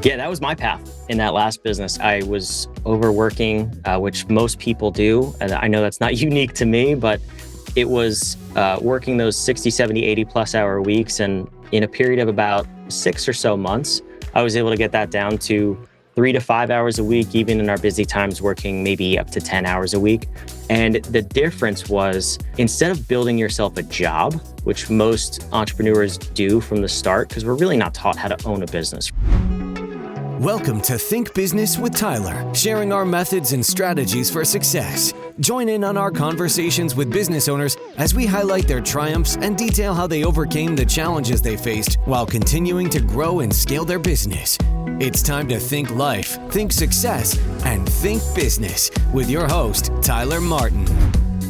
Yeah, that was my path in that last business. I was overworking, which most people do. And I know that's not unique to me, but it was working those 60, 70, 80 plus hour weeks. And in a period of about 6 or so months, I was able to get that down to 3 to 5 hours a week, even in our busy times, working maybe up to 10 hours a week. And the difference was, instead of building yourself a job, which most entrepreneurs do from the start, because we're really not taught how to own a business. Welcome to Think Business with Tyler, sharing our methods and strategies for success. Join in on our conversations with business owners as we highlight their triumphs and detail how they overcame the challenges they faced while continuing to grow and scale their business. It's time to think life, think success, and think business with your host, Tyler Martin.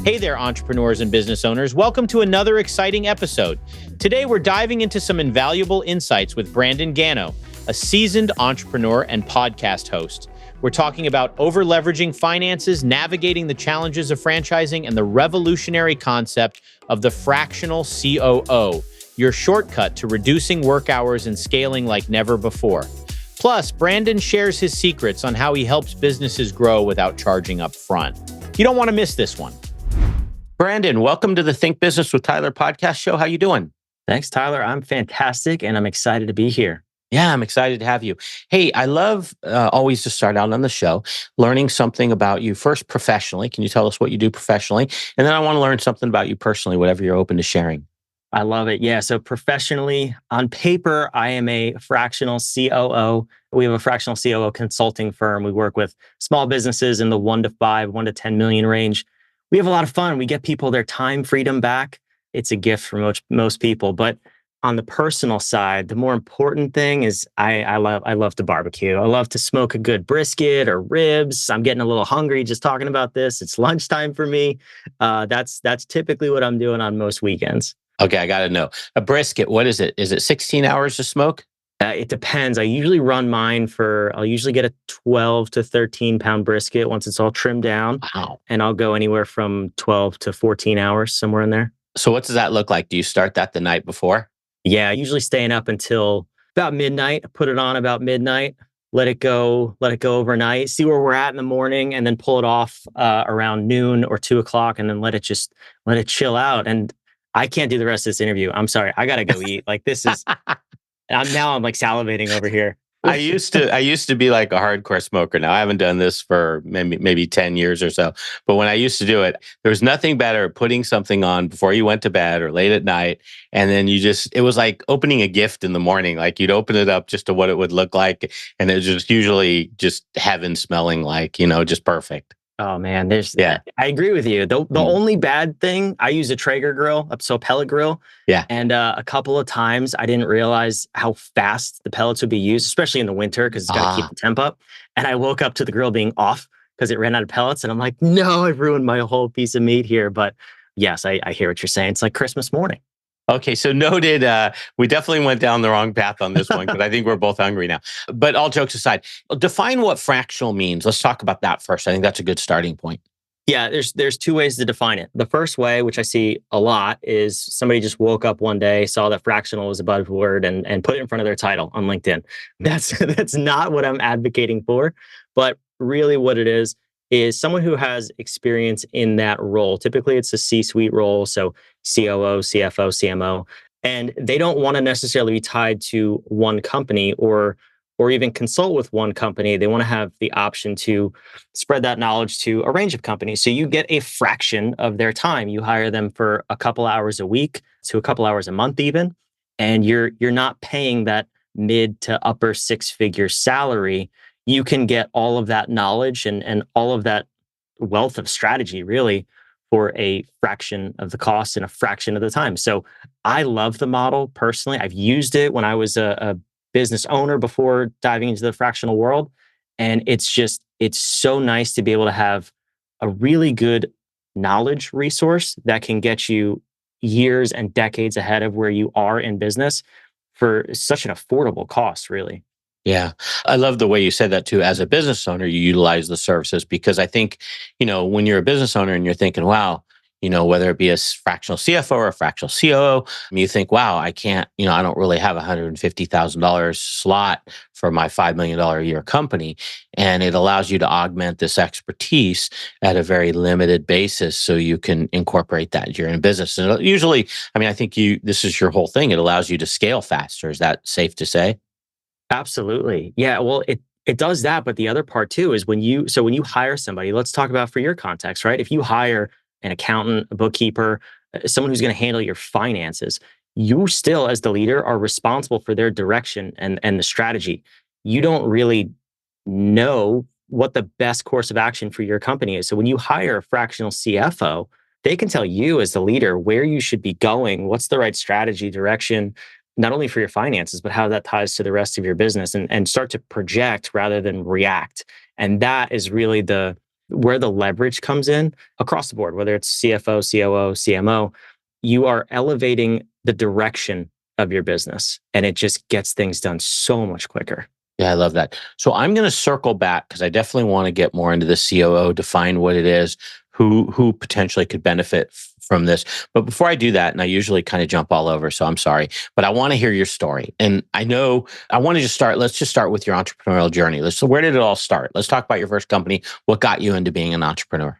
Hey there, entrepreneurs and business owners. Welcome to another exciting episode. Today, we're diving into some invaluable insights with Brandon Gano, a seasoned entrepreneur and podcast host. We're talking about over-leveraging finances, navigating the challenges of franchising, and the revolutionary concept of the fractional COO, your shortcut to reducing work hours and scaling like never before. Plus, Brandon shares his secrets on how he helps businesses grow without charging up front. You don't want to miss this one. Brandon, welcome to the Think Business with Tyler podcast show. How you doing? Thanks, Tyler. I'm fantastic, and I'm excited to be here. Yeah, I'm excited to have you. Hey, I love always to start out on the show learning something about you first professionally. Can you tell us what you do professionally? And then I want to learn something about you personally, whatever you're open to sharing. I love it. Yeah. So professionally, on paper, I am a fractional COO. We have a fractional COO consulting firm. We work with small businesses in the 1 to 5, 1 to 10 million range. We have a lot of fun. We get people their time freedom back. It's a gift for most people. But on the personal side, the more important thing is I love to barbecue. I love to smoke a good brisket or ribs. I'm getting a little hungry just talking about this. It's lunchtime for me. That's typically what I'm doing on most weekends. Okay, I got to know. A brisket, what is it? Is it 16 hours to smoke? It depends. I'll usually get a 12 to 13 pound brisket once it's all trimmed down. Wow. And I'll go anywhere from 12 to 14 hours, somewhere in there. So what does that look like? Do you start that the night before? Yeah, usually staying up until about midnight, put it on about midnight, let it go overnight, see where we're at in the morning, and then pull it off around noon or 2 o'clock, and then let it chill out. And I can't do the rest of this interview. I'm sorry. I got to go eat. Like this is, I'm like salivating over here. I used to be like a hardcore smoker. Now I haven't done this for maybe 10 years or so. But when I used to do it, there was nothing better putting something on before you went to bed or late at night. And then it was like opening a gift in the morning. Like you'd open it up just to what it would look like. And it was just usually just heaven smelling like, just perfect. Oh man, I agree with you. The only bad thing, I use a Traeger grill, so pellet grill. Yeah. And a couple of times I didn't realize how fast the pellets would be used, especially in the winter, because it's got to keep the temp up. And I woke up to the grill being off because it ran out of pellets. And I'm like, no, I've ruined my whole piece of meat here. But yes, I hear what you're saying. It's like Christmas morning. Okay, so noted. We definitely went down the wrong path on this one because I think we're both hungry now. But all jokes aside, define what fractional means. Let's talk about that first. I think that's a good starting point. Yeah, there's two ways to define it. The first way, which I see a lot, is somebody just woke up one day, saw that fractional was a buzzword, and put it in front of their title on LinkedIn. That's not what I'm advocating for. But really what it is someone who has experience in that role. Typically, it's a C-suite role, so COO, CFO, CMO, and they don't want to necessarily be tied to one company or even consult with one company. They want to have the option to spread that knowledge to a range of companies. So you get a fraction of their time. You hire them for a couple hours a week to a couple hours a month even, and you're not paying that mid to upper six-figure salary. You can get all of that knowledge and all of that wealth of strategy really for a fraction of the cost and a fraction of the time. So I love the model personally. I've used it when I was a business owner before diving into the fractional world. And it's so nice to be able to have a really good knowledge resource that can get you years and decades ahead of where you are in business for such an affordable cost, really. Yeah. I love the way you said that too. As a business owner, you utilize the services because I think, when you're a business owner and you're thinking, wow, whether it be a fractional CFO or a fractional COO, you think, wow, I can't, I don't really have $150,000 slot for my $5 million a year company. And it allows you to augment this expertise at a very limited basis so you can incorporate that into your own business. And usually, I think this is your whole thing. It allows you to scale faster. Is that safe to say? Absolutely. Yeah. Well, it does that. But the other part too is when you hire somebody, let's talk about for your context, right? If you hire an accountant, a bookkeeper, someone who's going to handle your finances, you still, as the leader, are responsible for their direction and the strategy. You don't really know what the best course of action for your company is. So when you hire a fractional CFO, they can tell you as the leader where you should be going, what's the right strategy, direction, not only for your finances, but how that ties to the rest of your business and start to project rather than react. And that is really where the leverage comes in across the board, whether it's CFO, COO, CMO, you are elevating the direction of your business and it just gets things done so much quicker. Yeah, I love that. So I'm going to circle back because I definitely want to get more into the COO, define what it is, who potentially could benefit from this. But before I do that, and I usually kind of jump all over, so I'm sorry, but I want to hear your story. And I know I want to let's just start with your entrepreneurial journey. So where did it all start? Let's talk about your first company. What got you into being an entrepreneur?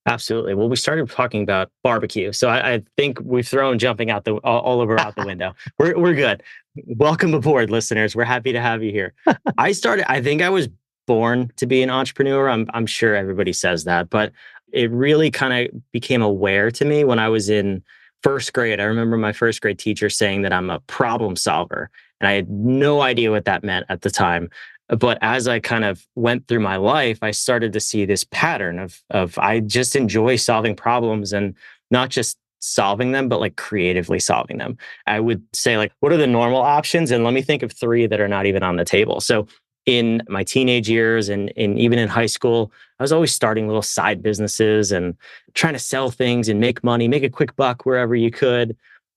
Absolutely. Well, we started talking about barbecue. So I think we've thrown jumping out all over out the window. We're good. Welcome aboard, listeners. We're happy to have you here. I think I was born to be an entrepreneur. I'm sure everybody says that, but it really kind of became aware to me when I was in first grade. I remember my first grade teacher saying that I'm a problem solver, and I had no idea what that meant at the time. But as I kind of went through my life, I started to see this pattern of I just enjoy solving problems, and not just solving them, but like creatively solving them. I would say, like, what are the normal options? And let me think of three that are not even on the table. So in my teenage years and even in high school, I was always starting little side businesses and trying to sell things and make money, make a quick buck wherever you could.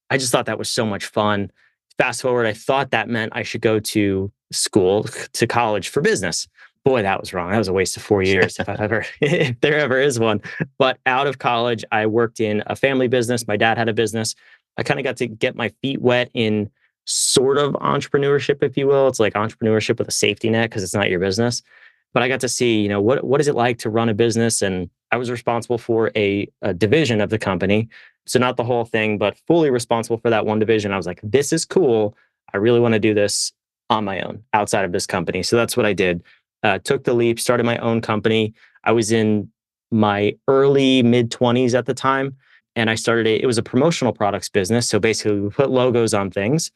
I just thought that was so much fun. Fast forward, I thought that meant I should go to school, to college for business. Boy, that was wrong. That was a waste of 4 years if there ever is one. But out of college, I worked in a family business. My dad had a business. I kind of got to get my feet wet in sort of entrepreneurship, if you will. It's like entrepreneurship with a safety net because it's not your business. But I got to see, what is it like to run a business? And I was responsible for a division of the company. So not the whole thing, but fully responsible for that one division. I was like, this is cool. I really want to do this on my own outside of this company. So that's what I did. Took the leap, started my own company. I was in my early mid 20s at the time. And I started it was a promotional products business. So basically we put logos on things.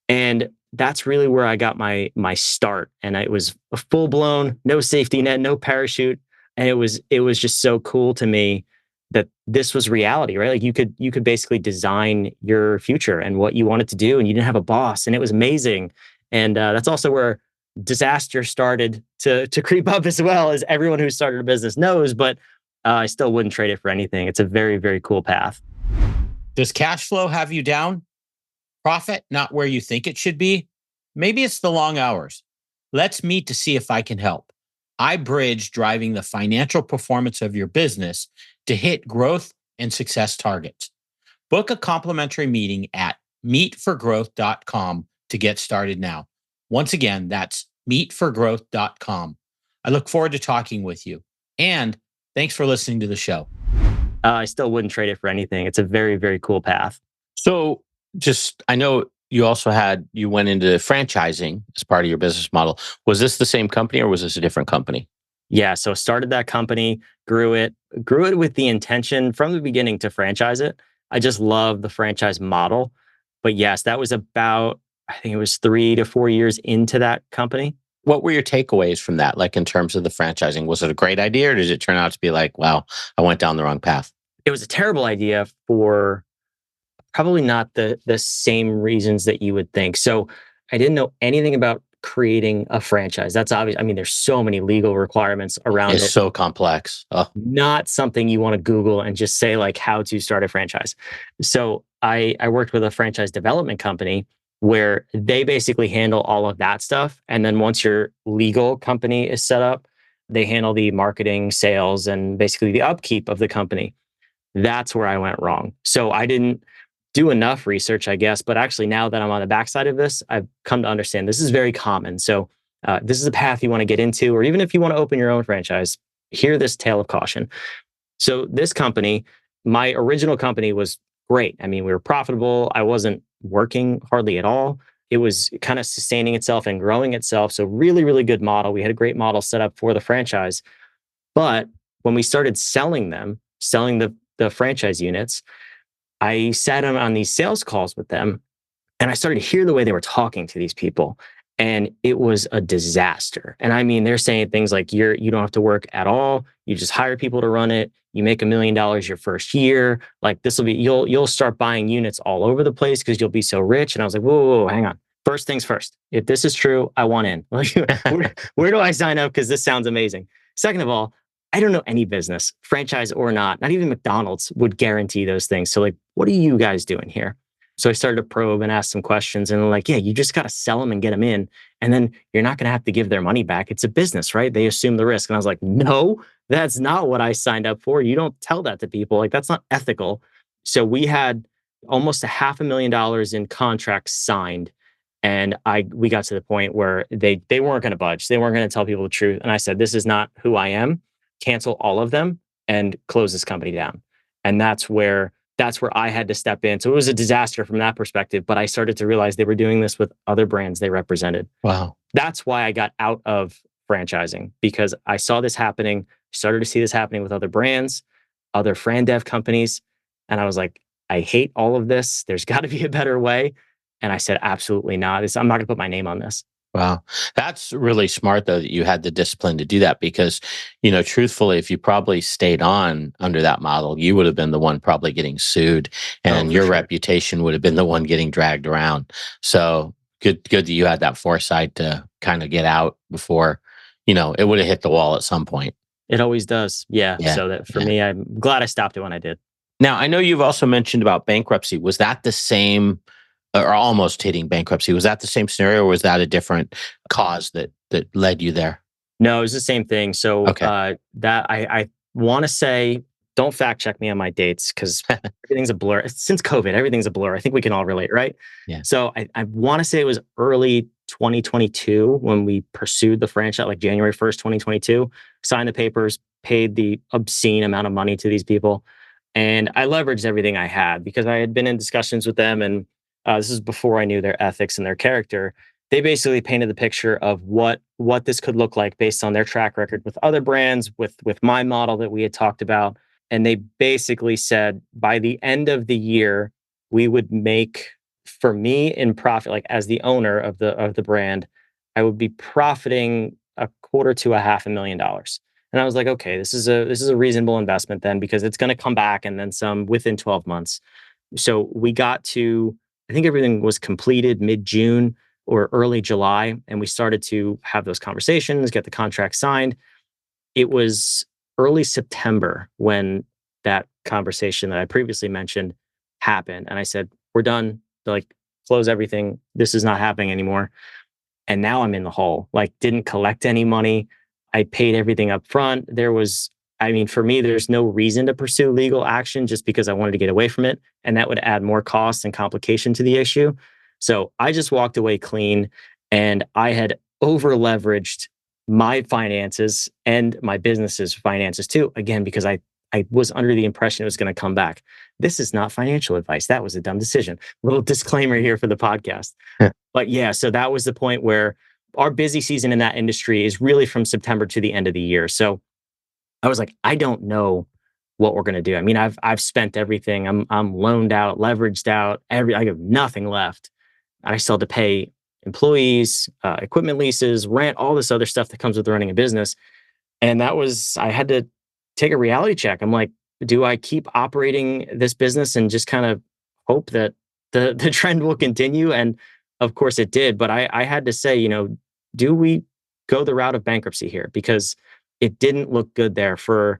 And that's really where I got my start. And it was a full blown, no safety net, no parachute. And it was just so cool to me that this was reality, right? Like you could basically design your future and what you wanted to do, and you didn't have a boss, and it was amazing. And that's also where disaster started to creep up as well, as everyone who started a business knows. But I still wouldn't trade it for anything. It's a very, very cool path. Does cash flow have you down? Profit not where you think it should be? Maybe it's the long hours. Let's meet to see if I can help. I bridge driving the financial performance of your business to hit growth and success targets. Book a complimentary meeting at meetforgrowth.com to get started now. Once again, that's meetforgrowth.com. I look forward to talking with you. And thanks for listening to the show. I still wouldn't trade it for anything. It's a very, very cool path. So I know you went into franchising as part of your business model. Was this the same company or was this a different company? Yeah. So started that company, grew it with the intention from the beginning to franchise it. I just love the franchise model. But yes, that was about, I think it was 3 to 4 years into that company. What were your takeaways from that? Like in terms of the franchising, was it a great idea or did it turn out to be like, wow, I went down the wrong path? It was a terrible idea for probably not the same reasons that you would think. So I didn't know anything about creating a franchise. That's obvious. I mean, there's so many legal requirements around it. It's so complex. Oh. Not something you want to Google and just say like how to start a franchise. So I worked with a franchise development company where they basically handle all of that stuff. And then once your legal company is set up, they handle the marketing, sales, and basically the upkeep of the company. That's where I went wrong. So I didn't do enough research, I guess. But actually, now that I'm on the backside of this, I've come to understand this is very common. So this is a path you want to get into, or even if you want to open your own franchise, hear this tale of caution. So this company, my original company was great. I mean, we were profitable. I wasn't working hardly at all. It was kind of sustaining itself and growing itself. So really, really good model. We had a great model set up for the franchise. But when we started selling the franchise units, I sat on these sales calls with them and I started to hear the way they were talking to these people. And it was a disaster. And I mean, they're saying things like you don't have to work at all. You just hire people to run it. You make $1 million your first year. Like this will be you'll start buying units all over the place because you'll be so rich. And I was like, whoa, hang on. First things first. If this is true, I want in. Like, where do I sign up? Because this sounds amazing. Second of all, I don't know any business, franchise or not even McDonald's would guarantee those things. So like, what are you guys doing here? So I started to probe and ask some questions and like, yeah, you just got to sell them and get them in. And then you're not going to have to give their money back. It's a business, right? They assume the risk. And I was like, no, that's not what I signed up for. You don't tell that to people. Like, that's not ethical. So we had almost $500,000 in contracts signed. And we got to the point where they weren't going to budge. They weren't going to tell people the truth. And I said, this is not who I am. Cancel all of them and close this company down. And that's where I had to step in. So it was a disaster from that perspective, but I started to realize they were doing this with other brands they represented. Wow. That's why I got out of franchising, because I saw this happening, started to see this happening with other brands, other fran dev companies. And I was like, I hate all of this. There's got to be a better way. And I said, absolutely not. I'm not going to put my name on this. Wow. That's really smart, though, that you had the discipline to do that because, truthfully, if you probably stayed on under that model, you would have been the one probably getting sued and your reputation would have been the one getting dragged around. So good that you had that foresight to kind of get out before, it would have hit the wall at some point. It always does. Yeah. So that for me, I'm glad I stopped it when I did. Now, I know you've also mentioned about bankruptcy. Was that the same or almost hitting bankruptcy? Was that the same scenario or was that a different cause that led you there? No, it was the same thing. So that I want to say, don't fact check me on my dates because everything's a blur. Since COVID, everything's a blur. I think we can all relate, right? Yeah. So I want to say it was early 2022 when we pursued the franchise, like January 1st, 2022, signed the papers, paid the obscene amount of money to these people. And I leveraged everything I had because I had been in discussions with them and this is before I knew their ethics and their character. They basically painted the picture of what this could look like based on their track record with other brands, with my model that we had talked about. And they basically said by the end of the year, we would make, for me in profit, like as the owner of the brand, I would be profiting $250,000 to $500,000. And I was like, okay, this is a reasonable investment then because it's going to come back and then some within 12 months. So we got to, I think everything was completed mid-June or early July, and we started to have those conversations, get the contract signed. It was early September when that conversation that I previously mentioned happened. And I said, we're done. Like, close everything. This is not happening anymore. And now I'm in the hole. Like, didn't collect any money. I paid everything up front. For me, there's no reason to pursue legal action just because I wanted to get away from it. And that would add more cost and complication to the issue. So I just walked away clean and I had over leveraged my finances and my business's finances too. Again, because I was under the impression it was going to come back. This is not financial advice. That was a dumb decision. Little disclaimer here for the podcast. But yeah, so that was the point where our busy season in that industry is really from September to the end of the year. So I was like, I don't know what we're going to do. I mean, I've spent everything. I'm loaned out, leveraged out. I have nothing left. I still have to pay employees, equipment leases, rent, all this other stuff that comes with running a business. And I had to take a reality check. I'm like, do I keep operating this business and just kind of hope that the trend will continue? And of course it did. But I had to say, do we go the route of bankruptcy here? Because it didn't look good there for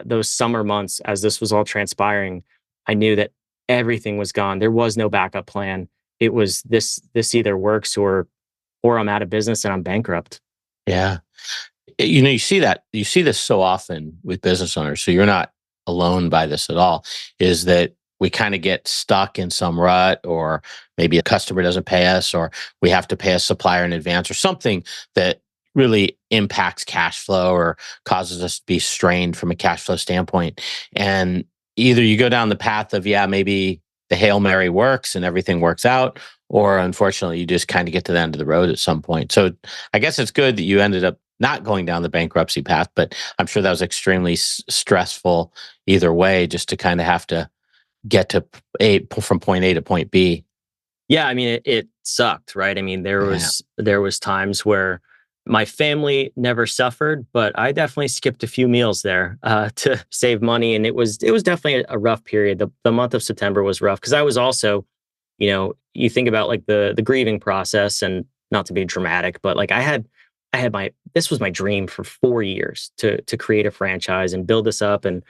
those summer months as this was all transpiring. I knew that everything was gone. There was no backup plan. It was this either works or I'm out of business and I'm bankrupt. Yeah. You see this so often with business owners. So you're not alone by this at all, is that we kind of get stuck in some rut, or maybe a customer doesn't pay us, or we have to pay a supplier in advance, or something that really impacts cash flow or causes us to be strained from a cash flow standpoint. And either you go down the path of, yeah, maybe the Hail Mary works and everything works out, or unfortunately, you just kind of get to the end of the road at some point. So I guess it's good that you ended up not going down the bankruptcy path, but I'm sure that was extremely stressful either way, just to kind of have to get to from point A to point B. Yeah, I mean, it sucked, right? I mean, Yeah. there was times where my family never suffered, but I definitely skipped a few meals there to save money, and it was definitely a rough period. The month of September was rough because I was also, you think about like the grieving process, and not to be dramatic, but like I had my this was my dream for 4 years to create a franchise and build this up and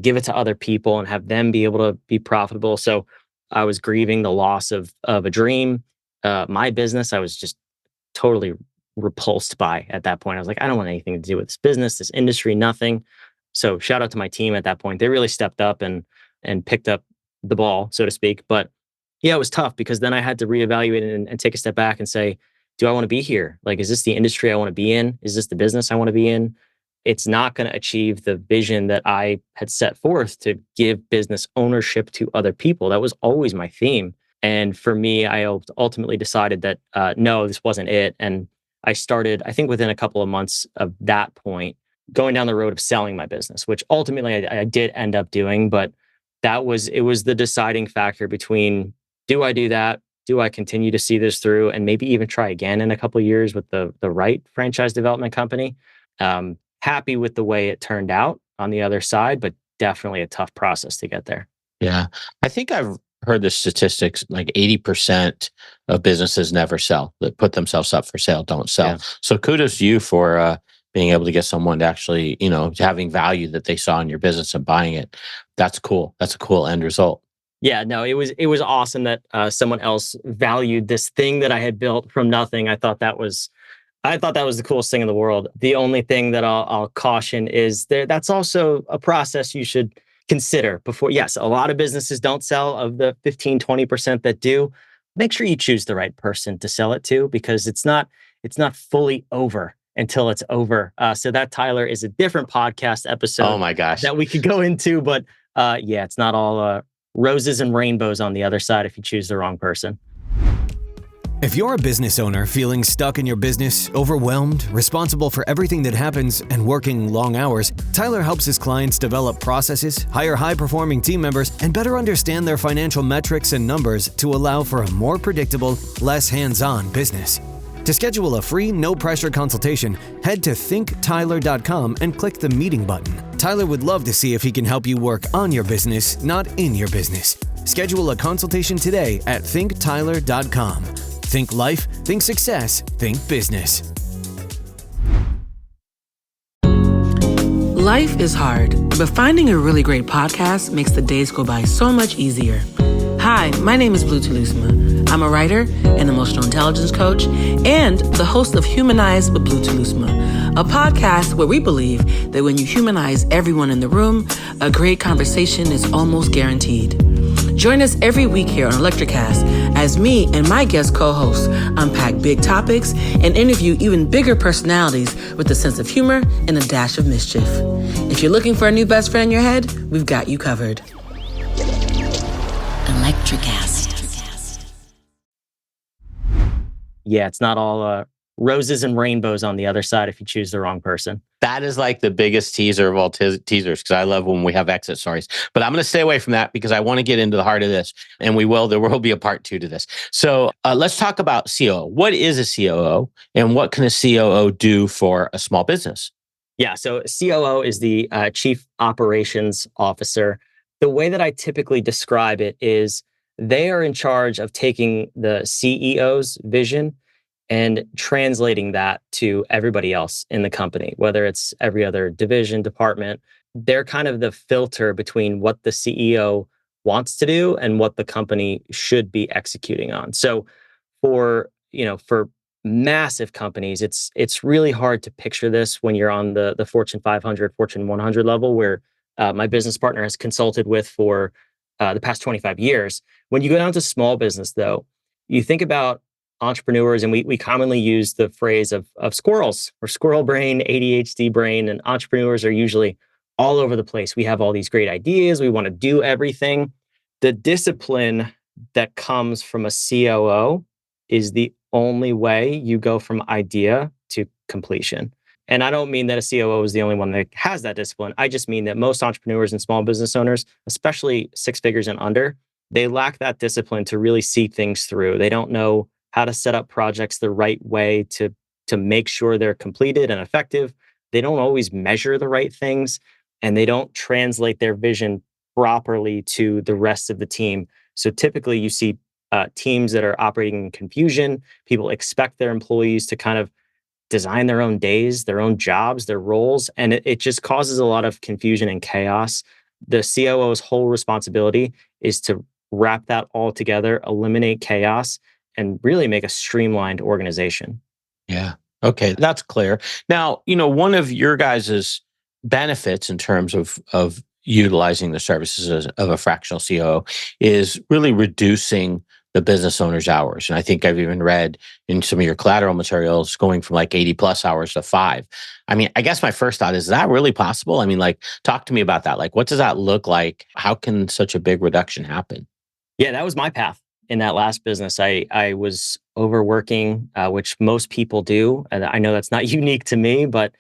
give it to other people and have them be able to be profitable. So I was grieving the loss of a dream. My business, I was just totally repulsed by at that point. I was like, I don't want anything to do with this business, this industry, nothing. So shout out to my team at that point. They really stepped up and picked up the ball, so to speak. But yeah, it was tough because then I had to reevaluate and take a step back and say, do I want to be here? Like, is this the industry I want to be in? Is this the business I want to be in? It's not going to achieve the vision that I had set forth to give business ownership to other people. That was always my theme. And for me, I ultimately decided that no, this wasn't it. And I started, I think within a couple of months of that point, going down the road of selling my business, which ultimately I did end up doing. But it was the deciding factor between, do I do that? Do I continue to see this through and maybe even try again in a couple of years with the right franchise development company? Happy with the way it turned out on the other side, but definitely a tough process to get there. Yeah. I think I've heard the statistics, like 80% of businesses never sell, that put themselves up for sale, don't sell. Yeah. So kudos to you for being able to get someone to actually, having value that they saw in your business and buying it. That's cool. That's a cool end result. Yeah, no, it was awesome that someone else valued this thing that I had built from nothing. I thought that was the coolest thing in the world. The only thing that I'll caution is that's also a process you should consider before. Yes, a lot of businesses don't sell. Of the 15-20% that do, make sure you choose the right person to sell it to, because it's not fully over until it's over. So that, Tyler, is a different podcast episode. Oh my gosh. That we could go into. But yeah, it's not all roses and rainbows on the other side if you choose the wrong person. If you're a business owner feeling stuck in your business, overwhelmed, responsible for everything that happens, and working long hours, Tyler helps his clients develop processes, hire high-performing team members, and better understand their financial metrics and numbers to allow for a more predictable, less hands-on business. To schedule a free, no-pressure consultation, head to thinktyler.com and click the meeting button. Tyler would love to see if he can help you work on your business, not in your business. Schedule a consultation today at thinktyler.com. Think life, think success, think business. Life is hard, but finding a really great podcast makes the days go by so much easier. Hi, my name is Blue Telusma. I'm a writer, an emotional intelligence coach, and the host of Humanize with Blue Telusma, a podcast where we believe that when you humanize everyone in the room, a great conversation is almost guaranteed. Join us every week here on Electricast as me and my guest co-hosts unpack big topics and interview even bigger personalities with a sense of humor and a dash of mischief. If you're looking for a new best friend in your head, we've got you covered. Electricast. Yeah, it's not all roses and rainbows on the other side if you choose the wrong person. That is like the biggest teaser of all teasers, because I love when we have exit stories. But I'm going to stay away from that because I want to get into the heart of this. And there will be a part 2 to this. So let's talk about COO. What is a COO and what can a COO do for a small business? Yeah, so COO is the Chief Operations Officer. The way that I typically describe it is they are in charge of taking the CEO's vision and translating that to everybody else in the company, whether it's every other division, department. They're kind of the filter between what the CEO wants to do and what the company should be executing on. So for massive companies, it's really hard to picture this when you're on the Fortune 500, Fortune 100 level, where my business partner has consulted with for the past 25 years. When you go down to small business, though, you think about entrepreneurs, and we commonly use the phrase of squirrels or squirrel brain, ADHD brain, and entrepreneurs are usually all over the place. We have all these great ideas. We want to do everything. The discipline that comes from a COO is the only way you go from idea to completion. And I don't mean that a COO is the only one that has that discipline. I just mean that most entrepreneurs and small business owners, especially six figures and under, they lack that discipline to really see things through. They don't know how to set up projects the right way to make sure they're completed and effective. They don't always measure the right things, and they don't translate their vision properly to the rest of the team. So typically you see teams that are operating in confusion. People expect their employees to kind of design their own days, their own jobs, their roles, and it just causes a lot of confusion and chaos. The COO's whole responsibility is to wrap that all together, eliminate chaos, and really make a streamlined organization. Yeah. Okay, that's clear. Now, one of your guys's benefits in terms of utilizing the services of a fractional COO is really reducing the business owner's hours. And I think I've even read in some of your collateral materials going from like 80 plus hours to 5. I mean, I guess my first thought is that really possible? I mean, like, talk to me about that. Like, what does that look like? How can such a big reduction happen? Yeah, that was my path in that last business. I was overworking, which most people do. And I know that's not unique to me, but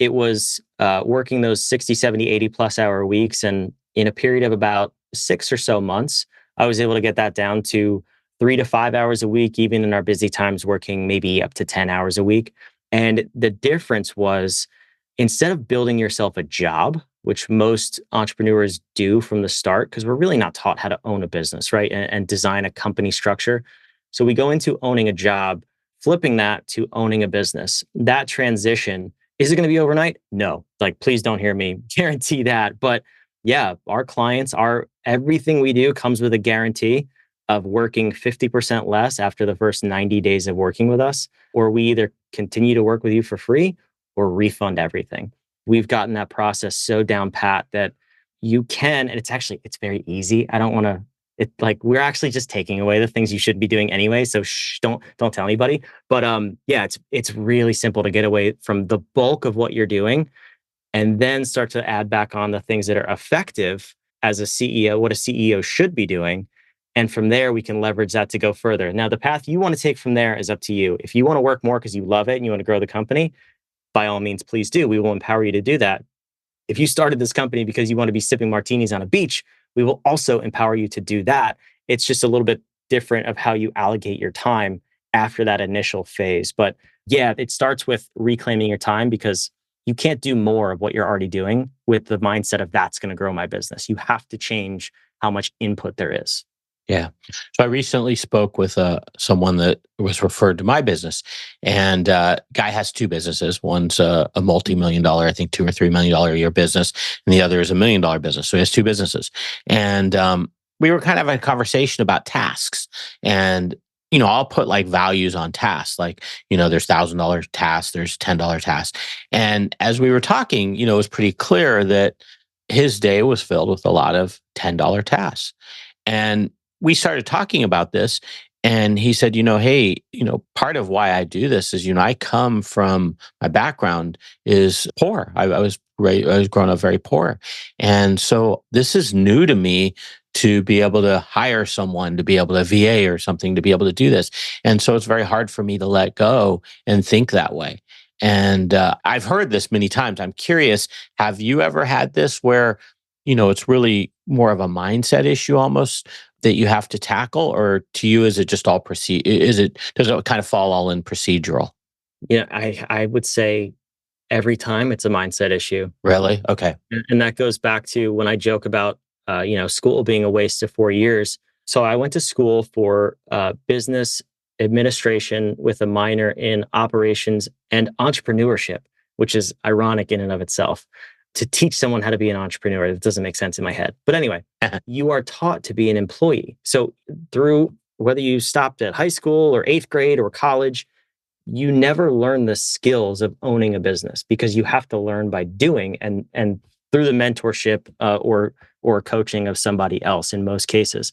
it was working those 60, 70, 80 plus hour weeks. And in a period of about 6 or so months, I was able to get that down to 3 to 5 hours a week, even in our busy times, working maybe up to 10 hours a week. And the difference was, instead of building yourself a job, which most entrepreneurs do from the start, because we're really not taught how to own a business, right? And design a company structure. So we go into owning a job, flipping that to owning a business. That transition, is it going to be overnight? No. Like, please don't hear me guarantee that. But yeah, our clients, everything we do comes with a guarantee of working 50% less after the first 90 days of working with us, or we either continue to work with you for free or refund everything. We've gotten that process so down pat that you can, and it's very easy. I don't want to, we're actually just taking away the things you should be doing anyway. So don't tell anybody. But yeah, it's really simple to get away from the bulk of what you're doing and then start to add back on the things that are effective as a CEO, what a CEO should be doing. And from there, we can leverage that to go further. Now, the path you want to take from there is up to you. If you want to work more because you love it and you want to grow the company, by all means, please do. We will empower you to do that. If you started this company because you want to be sipping martinis on a beach, we will also empower you to do that. It's just a little bit different of how you allocate your time after that initial phase. But yeah, it starts with reclaiming your time, because you can't do more of what you're already doing with the mindset of that's going to grow my business. You have to change how much input there is. Yeah. So I recently spoke with someone that was referred to my business, and guy has two businesses. One's a multi-million-dollar, I think $2 or $3 million a year business, and the other is $1 million business. So he has two businesses, and we were kind of having a conversation about tasks. And I'll put like values on tasks, like there's $1,000 tasks, there's $10 tasks, and as we were talking, it was pretty clear that his day was filled with a lot of $10 tasks, and we started talking about this, and he said, hey, part of why I do this is, I come from, my background is poor. I was grown up very poor. And so this is new to me to be able to hire someone, to be able to VA or something, to be able to do this. And so it's very hard for me to let go and think that way. And I've heard this many times. I'm curious, have you ever had this where, it's really more of a mindset issue almost that you have to tackle, or to you, is it just all does it kind of fall all in procedural? Yeah, I would say every time it's a mindset issue. Really? Okay. And that goes back to when I joke about, school being a waste of 4 years. So I went to school for business administration with a minor in operations and entrepreneurship, which is ironic in and of itself. To teach someone how to be an entrepreneur, that doesn't make sense in my head. But anyway, you are taught to be an employee. So through, whether you stopped at high school or 8th grade or college, you never learn the skills of owning a business, because you have to learn by doing. And through the mentorship or coaching of somebody else in most cases.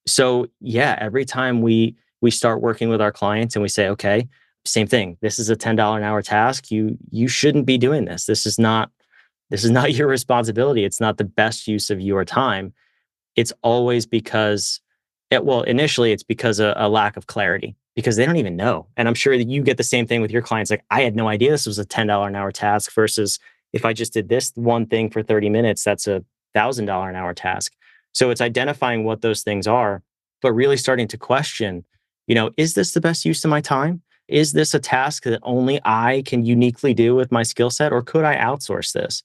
So yeah, every time we start working with our clients and we say, okay, same thing. This is a $10 an hour task. You shouldn't be doing this. This is not your responsibility. It's not the best use of your time. It's always because, initially it's because of a lack of clarity because they don't even know. And I'm sure that you get the same thing with your clients. Like, I had no idea this was a $10 an hour task versus if I just did this one thing for 30 minutes, that's a $1,000 an hour task. So it's identifying what those things are, but really starting to question, is this the best use of my time? Is this a task that only I can uniquely do with my skill set, or could I outsource this?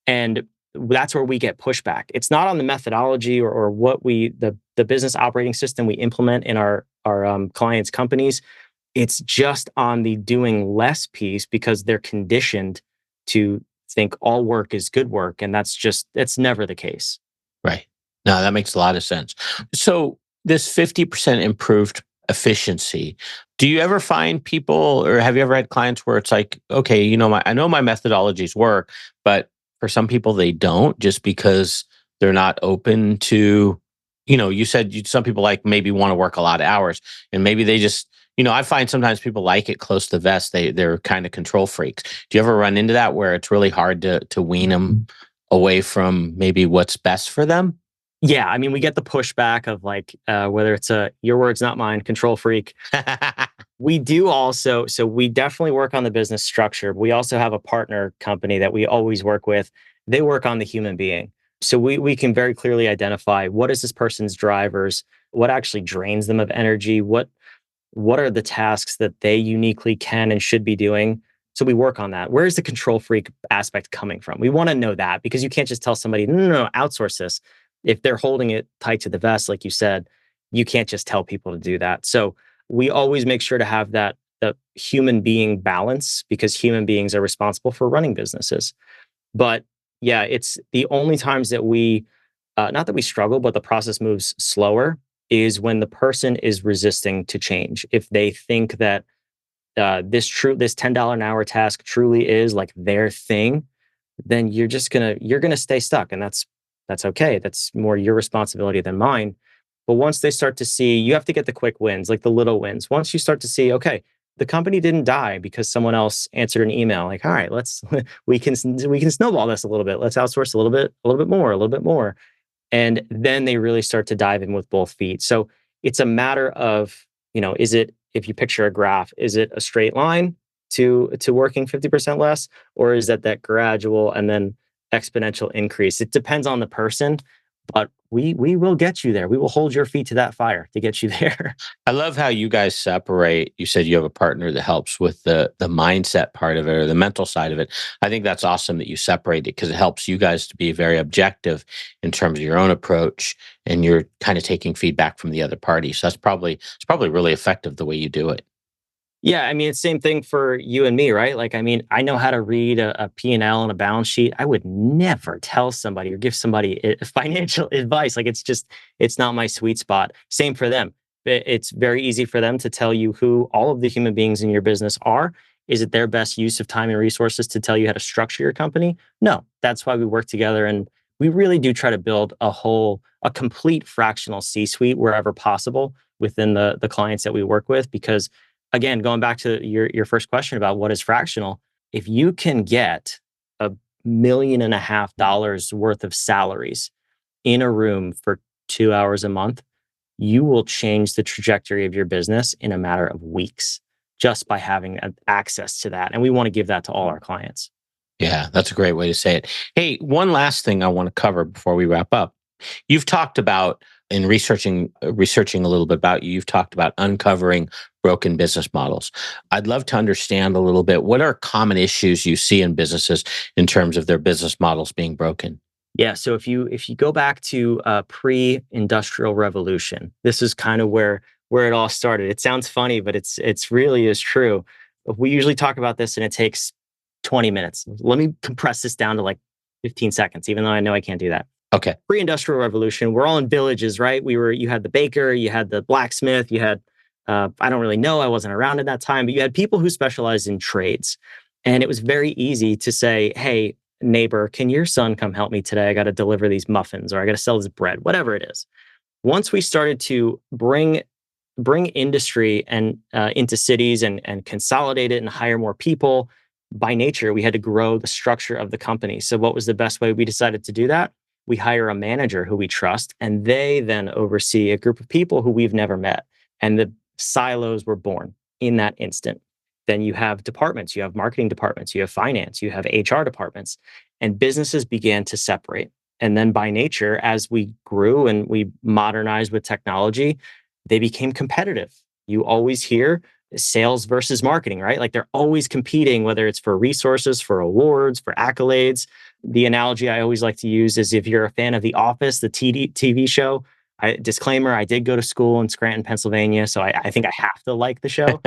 And that's where we get pushback. It's not on the methodology or what the business operating system we implement in our clients' companies. It's just on the doing less piece because they're conditioned to think all work is good work, and it's never the case. Right. No, that makes a lot of sense. So this 50% improved efficiency, do you ever find people, or have you ever had clients where it's like, okay, I know my methodologies work, but for some people they don't, just because they're not open to, you said some people like maybe want to work a lot of hours, and maybe they just, I find sometimes people like it close to the vest. They're kind of control freaks. Do you ever run into that where it's really hard to wean them away from maybe what's best for them? Yeah, I mean, we get the pushback of like whether it's your words, not mine, control freak. We do also, so we definitely work on the business structure. We also have a partner company that we always work with. They work on the human being. So we can very clearly identify what is this person's drivers, what actually drains them of energy, what are the tasks that they uniquely can and should be doing. So we work on that. Where is the control freak aspect coming from? We want to know that, because you can't just tell somebody, no, outsource this. If they're holding it tight to the vest, like you said, you can't just tell people to do that. So we always make sure to have the human being balance, because human beings are responsible for running businesses. But yeah, it's the only times that not that we struggle, but the process moves slower is when the person is resisting to change. If they think that this $10 an hour task truly is like their thing, then you're gonna stay stuck, and that's okay. That's more your responsibility than mine. But once they start to see, you have to get the quick wins, like the little wins. Once you start to see, okay, the company didn't die because someone else answered an email. Like, all right, let's we can snowball this a little bit. Let's outsource a little bit more, and then they really start to dive in with both feet. So it's a matter of, is it, if you picture a graph, is it a straight line to working 50% less, or is that gradual and then exponential increase? It depends on the person, but we will get you there. We will hold your feet to that fire to get you there. I love how you guys separate. You said you have a partner that helps with the mindset part of it, or the mental side of it. I think that's awesome that you separate it, because it helps you guys to be very objective in terms of your own approach, and you're kind of taking feedback from the other party. So it's probably really effective the way you do it. Yeah, I mean, it's same thing for you and me, right? Like, I mean, I know how to read a P&L and a balance sheet. I would never tell somebody or give somebody financial advice. Like, it's not my sweet spot. Same for them. It's very easy for them to tell you who all of the human beings in your business are. Is it their best use of time and resources to tell you how to structure your company? No, that's why we work together. And we really do try to build a complete fractional C-suite wherever possible within the clients that we work with, because again, going back to your first question about what is fractional, if you can get $1.5 million worth of salaries in a room for 2 hours a month, you will change the trajectory of your business in a matter of weeks just by having access to that. And we want to give that to all our clients. Yeah, that's a great way to say it. Hey, one last thing I want to cover before we wrap up. You've talked about, in researching a little bit about you, you've talked about uncovering broken business models. I'd love to understand a little bit, what are common issues you see in businesses in terms of their business models being broken? Yeah, so if you go back to pre-industrial revolution, this is kind of where it all started. It sounds funny, but it's really is true. We usually talk about this and it takes 20 minutes. Let me compress this down to like 15 seconds, even though I know I can't do that. Okay. Pre-industrial revolution, we're all in villages, right? You had the baker, you had the blacksmith, you had, I don't really know, I wasn't around at that time, but you had people who specialized in trades. And it was very easy to say, hey, neighbor, can your son come help me today? I got to deliver these muffins or I got to sell this bread, whatever it is. Once we started to bring industry and into cities and consolidate it and hire more people, by nature, we had to grow the structure of the company. So what was the best way we decided to do that? We hire a manager who we trust, and they then oversee a group of people who we've never met. And the silos were born in that instant. Then you have departments, you have marketing departments, you have finance, you have HR departments, and businesses began to separate. And then by nature, as we grew and we modernized with technology, they became competitive. You always hear sales versus marketing, right? Like they're always competing, whether it's for resources, for awards, for accolades. The analogy I always like to use is if you're a fan of The Office, the TV show, disclaimer, I did go to school in Scranton, Pennsylvania, so I think I have to like the show,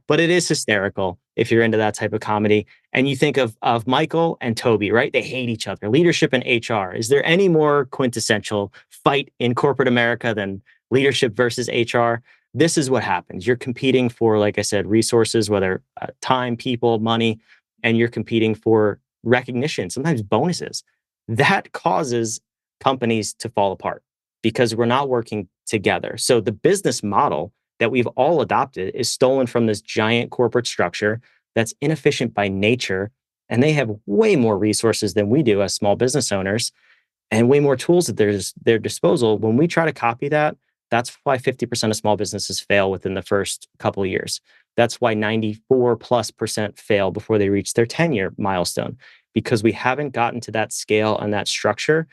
but it is hysterical if you're into that type of comedy. And you think of Michael and Toby, right? They hate each other. Leadership and HR. Is there any more quintessential fight in corporate America than leadership versus HR? This is what happens. You're competing for, like I said, resources, whether time, people, money, and you're competing for recognition, sometimes bonuses. That causes companies to fall apart because we're not working together. So the business model that we've all adopted is stolen from this giant corporate structure that's inefficient by nature. And they have way more resources than we do as small business owners and way more tools at their disposal. When we try to copy that, that's why 50% of small businesses fail within the first couple of years. That's why 94+% fail before they reach their 10-year milestone, because we haven't gotten to that scale and that structure.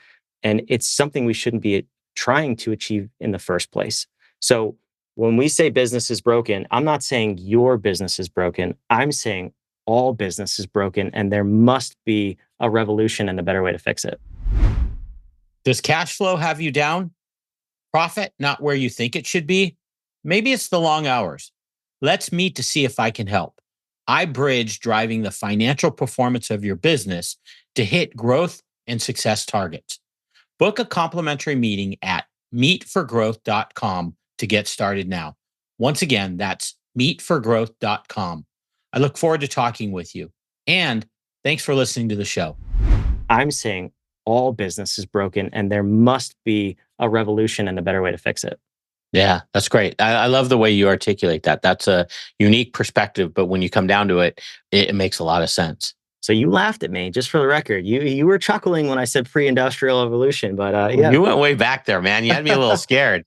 And it's something we shouldn't be trying to achieve in the first place. So when we say business is broken, I'm not saying your business is broken. I'm saying all business is broken, and there must be a revolution and a better way to fix it. Does cash flow have you down? Profit not where you think it should be? Maybe it's the long hours. Let's meet to see if I can help. I bridge driving the financial performance of your business to hit growth and success targets. Book a complimentary meeting at meetforgrowth.com to get started now. Once again, that's meetforgrowth.com. I look forward to talking with you. And thanks for listening to the show. I'm saying all business is broken, and there must be a revolution and a better way to fix it. Yeah, that's great. I love the way you articulate that. That's a unique perspective, but when you come down to it, it makes a lot of sense. So you laughed at me, just for the record. You were chuckling when I said pre-industrial evolution, but yeah. You went way back there, man. You had me a little scared.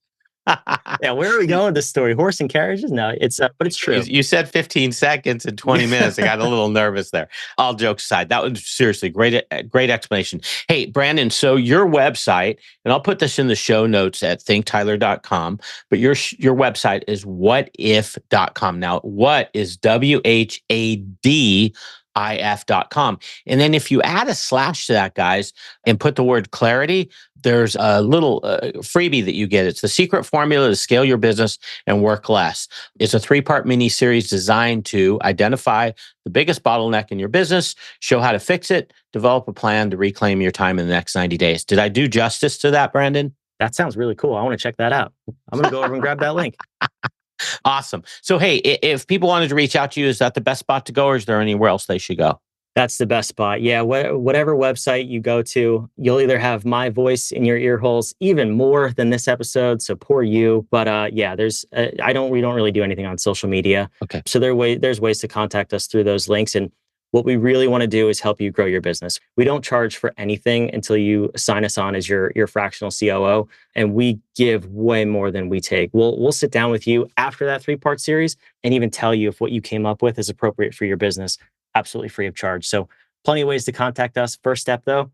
Yeah, where are we going with this story? Horse and carriages? No, but it's true. You said 15 seconds and 20 minutes. I got a little nervous there. All jokes aside, that was seriously great explanation. Hey, Brandon, so your website, and I'll put this in the show notes at thinktyler.com, but your website is whatif.com. Now, what is WHADIF.com. And then if you add a slash to that, guys, and put the word clarity, there's a little freebie that you get. It's the secret formula to scale your business and work less. It's a 3-part mini series designed to identify the biggest bottleneck in your business, show how to fix it, develop a plan to reclaim your time in the next 90 days. Did I do justice to that, Brandon? That sounds really cool. I want to check that out. I'm going to go over and grab that link. Awesome. So, hey, if people wanted to reach out to you, is that the best spot to go, or is there anywhere else they should go? That's the best spot. Yeah, whatever website you go to, you'll either have my voice in your ear holes even more than this episode. So poor you. But yeah, we don't really do anything on social media. Okay. So there's ways to contact us through those links. And what we really want to do is help you grow your business. We don't charge for anything until you sign us on as your fractional COO, and we give way more than we take. We'll sit down with you after that 3-part series and even tell you if what you came up with is appropriate for your business, absolutely free of charge. So plenty of ways to contact us. First step though,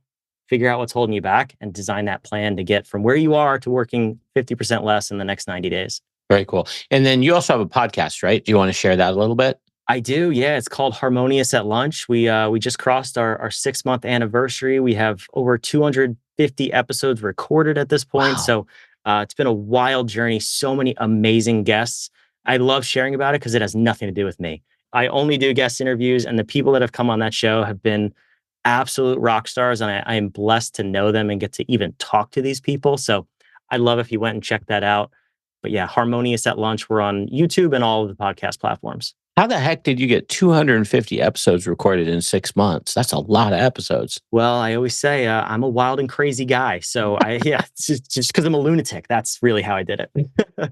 figure out what's holding you back and design that plan to get from where you are to working 50% less in the next 90 days. Very cool. And then you also have a podcast, right? Do you want to share that a little bit? I do. Yeah. It's called Harmonious at Lunch. We just crossed our 6-month anniversary. We have over 250 episodes recorded at this point. Wow. So it's been a wild journey. So many amazing guests. I love sharing about it because it has nothing to do with me. I only do guest interviews, and the people that have come on that show have been absolute rock stars. And I am blessed to know them and get to even talk to these people. So I'd love if you went and checked that out. But yeah, Harmonious at Lunch. We're on YouTube and all of the podcast platforms. How the heck did you get 250 episodes recorded in 6 months? That's a lot of episodes. Well, I always say I'm a wild and crazy guy. So it's just because I'm a lunatic. That's really how I did it.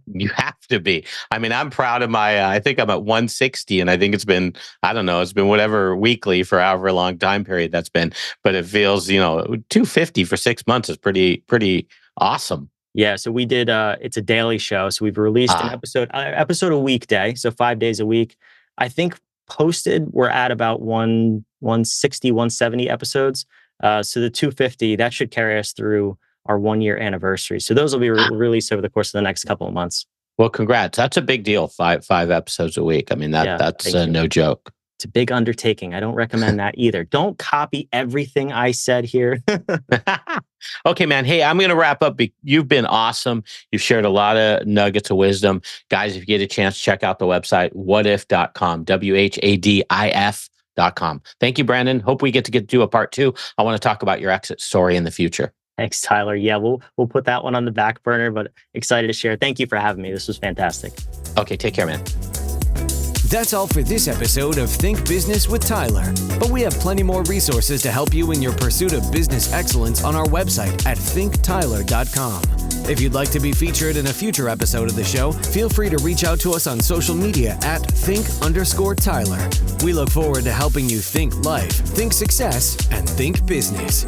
You have to be. I mean, I'm proud of I think I'm at 160, and I think it's been whatever weekly for however long time period that's been. But it feels, 250 for 6 months is pretty awesome. Yeah, so we did. It's a daily show, so we've released an episode a weekday, so 5 days a week. I think posted we're at about 160, 170 episodes. So the 250 that should carry us through our 1 year anniversary. So those will be released over the course of the next couple of months. Well, congrats! That's a big deal. Five episodes a week. I mean that's no joke. It's a big undertaking. I don't recommend that either. Don't copy everything I said here. Okay, man. Hey, I'm going to wrap up. You've been awesome. You've shared a lot of nuggets of wisdom. Guys, if you get a chance, check out the website, whatif.com, WHADIF.com. Thank you, Brandon. Hope we get to do a part 2. I want to talk about your exit story in the future. Thanks, Tyler. Yeah, we'll put that one on the back burner, but excited to share. Thank you for having me. This was fantastic. Okay, take care, man. That's all for this episode of Think Business with Tyler. But we have plenty more resources to help you in your pursuit of business excellence on our website at thinktyler.com. If you'd like to be featured in a future episode of the show, feel free to reach out to us on social media at think_Tyler. We look forward to helping you think life, think success, and think business.